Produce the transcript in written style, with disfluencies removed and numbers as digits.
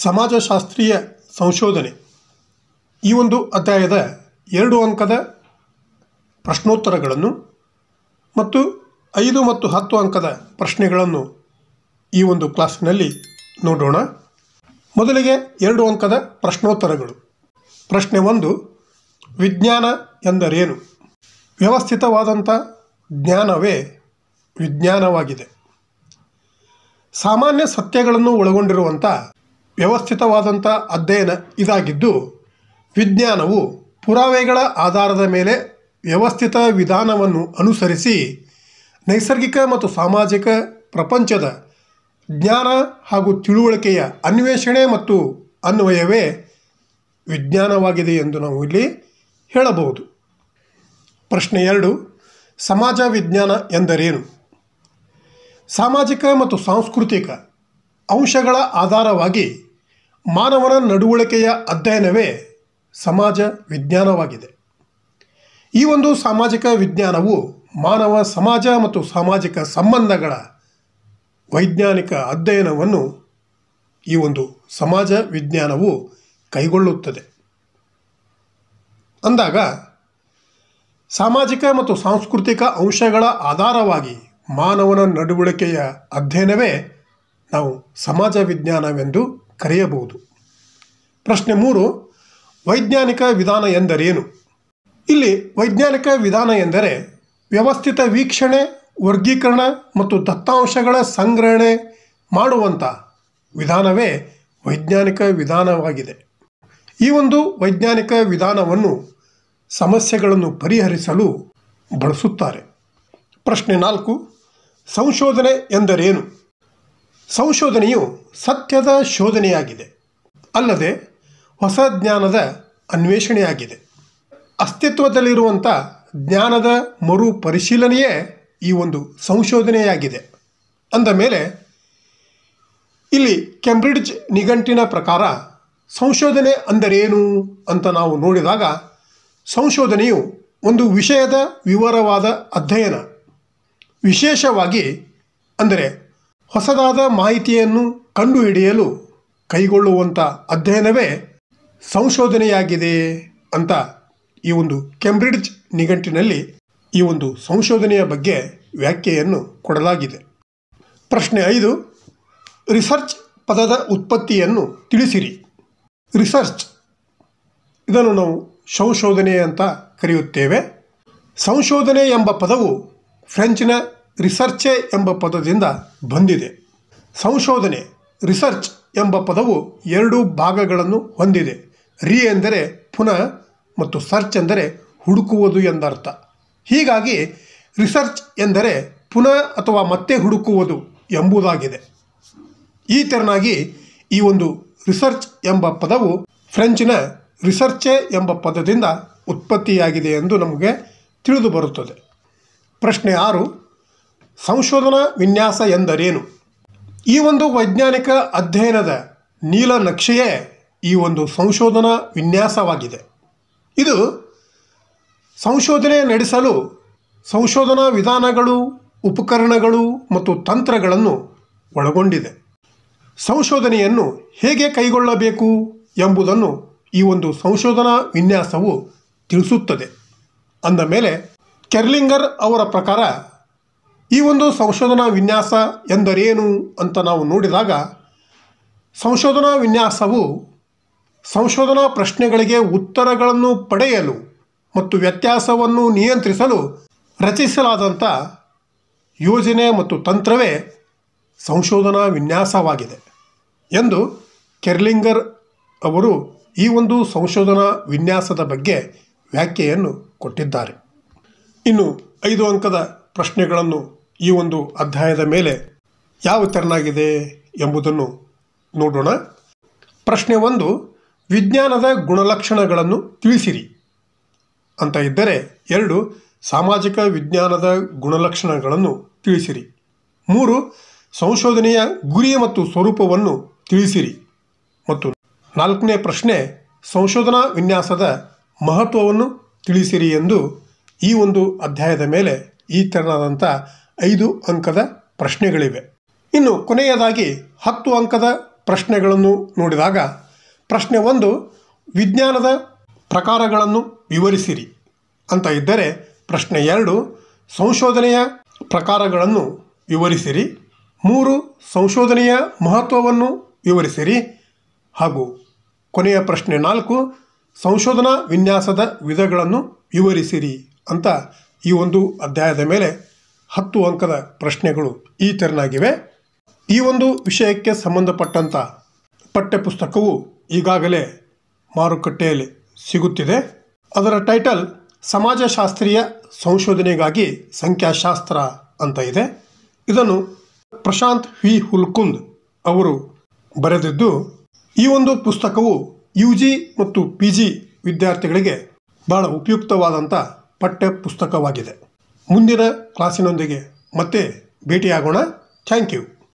ಸಮಾಜಶಾಸ್ತ್ರೀಯ ಸಂಶೋಧನೆ ಈ ಒಂದು ಅಧ್ಯಾಯದ 2 ಅಂಕದ ಪ್ರಶ್ನೋತ್ತರಗಳನ್ನು ಮತ್ತು 5 ಮತ್ತು 10 ಅಂಕದ ಪ್ರಶ್ನೆಗಳನ್ನು ಈ ಒಂದು ಕ್ಲಾಸ್ನಲ್ಲಿ ನೋಡೋಣ. ಮೊದಲಿಗೆ 2 ಅಂಕದ ಪ್ರಶ್ನೋತ್ತರಗಳು. ಪ್ರಶ್ನೆ 1, ವಿಜ್ಞಾನ ಎಂದರೇನು? ವ್ಯವಸ್ಥಿತವಾದಂಥ ಜ್ಞಾನವೇ ವಿಜ್ಞಾನವಾಗಿದೆ. ಸಾಮಾನ್ಯ ಸತ್ಯಗಳನ್ನು ಒಳಗೊಂಡಿರುವಂಥ ವ್ಯವಸ್ಥಿತವಾದಂಥ ಅಧ್ಯಯನ ಇದಾಗಿದ್ದು, ವಿಜ್ಞಾನವು ಪುರಾವೆಗಳ ಆಧಾರದ ಮೇಲೆ ವ್ಯವಸ್ಥಿತ ವಿಧಾನವನ್ನು ಅನುಸರಿಸಿ ನೈಸರ್ಗಿಕ ಮತ್ತು ಸಾಮಾಜಿಕ ಪ್ರಪಂಚದ ಜ್ಞಾನ ಹಾಗೂ ತಿಳುವಳಿಕೆಯ ಅನ್ವೇಷಣೆ ಮತ್ತು ಅನ್ವಯವೇ ವಿಜ್ಞಾನವಾಗಿದೆ ಎಂದು ನಾವು ಇಲ್ಲಿ ಹೇಳಬಹುದು. ಪ್ರಶ್ನೆ 2, ಸಮಾಜ ವಿಜ್ಞಾನ ಎಂದರೇನು? ಸಾಮಾಜಿಕ ಮತ್ತು ಸಾಂಸ್ಕೃತಿಕ ಅಂಶಗಳ ಆಧಾರವಾಗಿ ಮಾನವನ ನಡವಳಿಕೆಯ ಅಧ್ಯಯನವೇ ಸಮಾಜ ವಿಜ್ಞಾನವಾಗಿದೆ. ಈ ಒಂದು ಸಾಮಾಜಿಕ ವಿಜ್ಞಾನವು ಮಾನವ ಸಮಾಜ ಮತ್ತು ಸಾಮಾಜಿಕ ಸಂಬಂಧಗಳ ವೈಜ್ಞಾನಿಕ ಅಧ್ಯಯನವನ್ನು ಈ ಒಂದು ಸಮಾಜ ವಿಜ್ಞಾನವು ಕೈಗೊಳ್ಳುತ್ತದೆ. ಅಂದಾಗ ಸಾಮಾಜಿಕ ಮತ್ತು ಸಾಂಸ್ಕೃತಿಕ ಅಂಶಗಳ ಆಧಾರವಾಗಿ ಮಾನವನ ನಡವಳಿಕೆಯ ಅಧ್ಯಯನವೇ ನಾವು ಸಮಾಜ ವಿಜ್ಞಾನವೆಂದು ಕರೆಯಬಹುದು. ಪ್ರಶ್ನೆ 3, ವೈಜ್ಞಾನಿಕ ವಿಧಾನ ಎಂದರೇನು? ಇಲ್ಲಿ ವೈಜ್ಞಾನಿಕ ವಿಧಾನ ಎಂದರೆ ವ್ಯವಸ್ಥಿತ ವೀಕ್ಷಣೆ, ವರ್ಗೀಕರಣ ಮತ್ತು ದತ್ತಾಂಶಗಳ ಸಂಗ್ರಹಣೆ ಮಾಡುವಂಥ ವಿಧಾನವೇ ವೈಜ್ಞಾನಿಕ ವಿಧಾನವಾಗಿದೆ. ಈ ಒಂದು ವೈಜ್ಞಾನಿಕ ವಿಧಾನವನ್ನು ಸಮಸ್ಯೆಗಳನ್ನು ಪರಿಹರಿಸಲು ಬಳಸುತ್ತಾರೆ. ಪ್ರಶ್ನೆ 4, ಸಂಶೋಧನೆ ಎಂದರೇನು? ಸಂಶೋಧನೆಯು ಸತ್ಯದ ಶೋಧನೆಯಾಗಿದೆ, ಅಲ್ಲದೆ ಹೊಸ ಜ್ಞಾನದ ಅನ್ವೇಷಣೆಯಾಗಿದೆ. ಅಸ್ತಿತ್ವದಲ್ಲಿರುವಂಥ ಜ್ಞಾನದ ಮರು ಪರಿಶೀಲನೆಯೇ ಈ ಒಂದು ಸಂಶೋಧನೆಯಾಗಿದೆ. ಅಂದ ಮೇಲೆ ಇಲ್ಲಿ ಕೇಂಬ್ರಿಡ್ಜ್ ನಿಘಂಟಿನ ಪ್ರಕಾರ ಸಂಶೋಧನೆ ಅಂದರೇನು ಅಂತ ನಾವು ನೋಡಿದಾಗ, ಸಂಶೋಧನೆಯು ಒಂದು ವಿಷಯದ ವಿವರವಾದ ಅಧ್ಯಯನ, ವಿಶೇಷವಾಗಿ ಅಂದರೆ ಹೊಸದಾದ ಮಾಹಿತಿಯನ್ನು ಕಂಡುಹಿಡಿಯಲು ಕೈಗೊಳ್ಳುವಂಥ ಅಧ್ಯಯನವೇ ಸಂಶೋಧನೆಯಾಗಿದೆ ಅಂತ ಈ ಒಂದು ಕೇಂಬ್ರಿಡ್ಜ್ ನಿಘಂಟಿನಲ್ಲಿ ಈ ಒಂದು ಸಂಶೋಧನೆಯ ಬಗ್ಗೆ ವ್ಯಾಖ್ಯೆಯನ್ನು ಕೊಡಲಾಗಿದೆ. ಪ್ರಶ್ನೆ 5, ರಿಸರ್ಚ್ ಪದದ ಉತ್ಪತ್ತಿಯನ್ನು ತಿಳಿಸಿರಿ. ರಿಸರ್ಚ್ ಇದನ್ನು ನಾವು ಸಂಶೋಧನೆ ಅಂತ ಕರೆಯುತ್ತೇವೆ. ಸಂಶೋಧನೆ ಎಂಬ ಪದವು ಫ್ರೆಂಚಿನ ರಿಸರ್ಚೆ ಎಂಬ ಪದದಿಂದ ಬಂದಿದೆ. ಸಂಶೋಧನೆ ರಿಸರ್ಚ್ ಎಂಬ ಪದವು 2 ಭಾಗಗಳನ್ನು ಹೊಂದಿದೆ. ರಿ ಎಂದರೆ ಪುನಃ ಮತ್ತು ಸರ್ಚ್ ಎಂದರೆ ಹುಡುಕುವುದು ಎಂದರ್ಥ. ಹೀಗಾಗಿ ರಿಸರ್ಚ್ ಎಂದರೆ ಪುನಃ ಅಥವಾ ಮತ್ತೆ ಹುಡುಕುವುದು ಎಂಬುದಾಗಿದೆ. ಈ ತೆರನಾಗಿ ಈ ಒಂದು ರಿಸರ್ಚ್ ಎಂಬ ಪದವು ಫ್ರೆಂಚಿನ ರಿಸರ್ಚೆ ಎಂಬ ಪದದಿಂದ ಉತ್ಪತ್ತಿಯಾಗಿದೆ ಎಂದು ನಮಗೆ ತಿಳಿದು ಬರುತ್ತದೆ. ಪ್ರಶ್ನೆ 6, ಸಂಶೋಧನಾ ವಿನ್ಯಾಸ ಎಂದರೇನು? ಈ ಒಂದು ವೈಜ್ಞಾನಿಕ ಅಧ್ಯಯನದ ನೀಲನಕ್ಷೆಯೇ ಈ ಒಂದು ಸಂಶೋಧನಾ ವಿನ್ಯಾಸವಾಗಿದೆ. ಇದು ಸಂಶೋಧನೆ ನಡೆಸಲು ಸಂಶೋಧನಾ ವಿಧಾನಗಳು, ಉಪಕರಣಗಳು ಮತ್ತು ತಂತ್ರಗಳನ್ನು ಒಳಗೊಂಡಿದೆ. ಸಂಶೋಧನೆಯನ್ನು ಹೇಗೆ ಕೈಗೊಳ್ಳಬೇಕು ಎಂಬುದನ್ನು ಈ ಒಂದು ಸಂಶೋಧನಾ ವಿನ್ಯಾಸವು ತಿಳಿಸುತ್ತದೆ. ಅಂದ ಮೇಲೆ ಕೆರ್ಲಿಂಗರ್ ಅವರ ಪ್ರಕಾರ ಈ ಒಂದು ಸಂಶೋಧನಾ ವಿನ್ಯಾಸ ಎಂದರೇನು ಅಂತ ನಾವು ನೋಡಿದಾಗ, ಸಂಶೋಧನಾ ವಿನ್ಯಾಸವು ಸಂಶೋಧನಾ ಪ್ರಶ್ನೆಗಳಿಗೆ ಉತ್ತರಗಳನ್ನು ಪಡೆಯಲು ಮತ್ತು ವ್ಯತ್ಯಾಸವನ್ನು ನಿಯಂತ್ರಿಸಲು ರಚಿಸಲಾದಂಥ ಯೋಜನೆ ಮತ್ತು ತಂತ್ರವೇ ಸಂಶೋಧನಾ ವಿನ್ಯಾಸವಾಗಿದೆ ಎಂದು ಕೆರ್ಲಿಂಗರ್ ಅವರು ಈ ಒಂದು ಸಂಶೋಧನಾ ವಿನ್ಯಾಸದ ಬಗ್ಗೆ ವ್ಯಾಖ್ಯೆಯನ್ನು ಕೊಟ್ಟಿದ್ದಾರೆ. ಇನ್ನು 5 ಅಂಕದ ಪ್ರಶ್ನೆಗಳನ್ನು ಈ ಒಂದು ಅಧ್ಯಾಯದ ಮೇಲೆ ಯಾವ ತೆರನಾಗಿದೆ ಎಂಬುದನ್ನು ನೋಡೋಣ. ಪ್ರಶ್ನೆ 1, ವಿಜ್ಞಾನದ ಗುಣಲಕ್ಷಣಗಳನ್ನು ತಿಳಿಸಿರಿ ಅಂತ ಇದ್ದರೆ, 2, ಸಾಮಾಜಿಕ ವಿಜ್ಞಾನದ ಗುಣಲಕ್ಷಣಗಳನ್ನು ತಿಳಿಸಿರಿ. 3, ಸಂಶೋಧನೆಯ ಗುರಿ ಮತ್ತು ಸ್ವರೂಪವನ್ನು ತಿಳಿಸಿರಿ. ಮತ್ತು 4ನೇ ಪ್ರಶ್ನೆ, ಸಂಶೋಧನಾ ವಿನ್ಯಾಸದ ಮಹತ್ವವನ್ನು ತಿಳಿಸಿರಿ ಎಂದು ಈ ಒಂದು ಅಧ್ಯಾಯದ ಮೇಲೆ ಈ ತೆರನಾದಂಥ 5 ಅಂಕದ ಪ್ರಶ್ನೆಗಳಿವೆ. ಇನ್ನು ಕೊನೆಯದಾಗಿ 10 ಅಂಕದ ಪ್ರಶ್ನೆಗಳನ್ನು ನೋಡಿದಾಗ ಪ್ರಶ್ನೆ 1 ವಿಜ್ಞಾನದ ಪ್ರಕಾರಗಳನ್ನು ವಿವರಿಸಿರಿ ಅಂತ ಇದ್ದರೆ, ಪ್ರಶ್ನೆ 2 ಸಂಶೋಧನೆಯ ಪ್ರಕಾರಗಳನ್ನು ವಿವರಿಸಿರಿ, 3 ಸಂಶೋಧನೆಯ ಮಹತ್ವವನ್ನು ವಿವರಿಸಿರಿ ಹಾಗೂ ಕೊನೆಯ ಪ್ರಶ್ನೆ 4 ಸಂಶೋಧನಾ ವಿನ್ಯಾಸದ ವಿಧಗಳನ್ನು ವಿವರಿಸಿರಿ ಅಂತ ಈ ಒಂದು ಅಧ್ಯಾಯದ ಮೇಲೆ 10 ಅಂಕದ ಪ್ರಶ್ನೆಗಳು ಈ ತೆರನಾಗಿವೆ. ಈ ಒಂದು ವಿಷಯಕ್ಕೆ ಸಂಬಂಧಪಟ್ಟಂಥ ಪಠ್ಯಪುಸ್ತಕವು ಈಗಾಗಲೇ ಮಾರುಕಟ್ಟೆಯಲ್ಲಿ ಸಿಗುತ್ತಿದೆ. ಅದರ ಟೈಟಲ್ ಸಮಾಜಶಾಸ್ತ್ರೀಯ ಸಂಶೋಧನೆಗಾಗಿ ಸಂಖ್ಯಾಶಾಸ್ತ್ರ ಅಂತ ಇದೆ. ಇದನ್ನು ಪ್ರಶಾಂತ್ ವಿ ಹುಲ್ಕುಂದ್ ಅವರು ಬರೆದಿದ್ದು, ಈ ಒಂದು ಪುಸ್ತಕವು UG ಮತ್ತು PG ವಿದ್ಯಾರ್ಥಿಗಳಿಗೆ ಬಹಳ ಉಪಯುಕ್ತವಾದಂಥ ಪಠ್ಯ ಪುಸ್ತಕವಾಗಿದೆ. ಮುಂದಿನ ಕ್ಲಾಸಿನೊಂದಿಗೆ ಮತ್ತೆ ಭೇಟಿಯಾಗೋಣ. Thank you.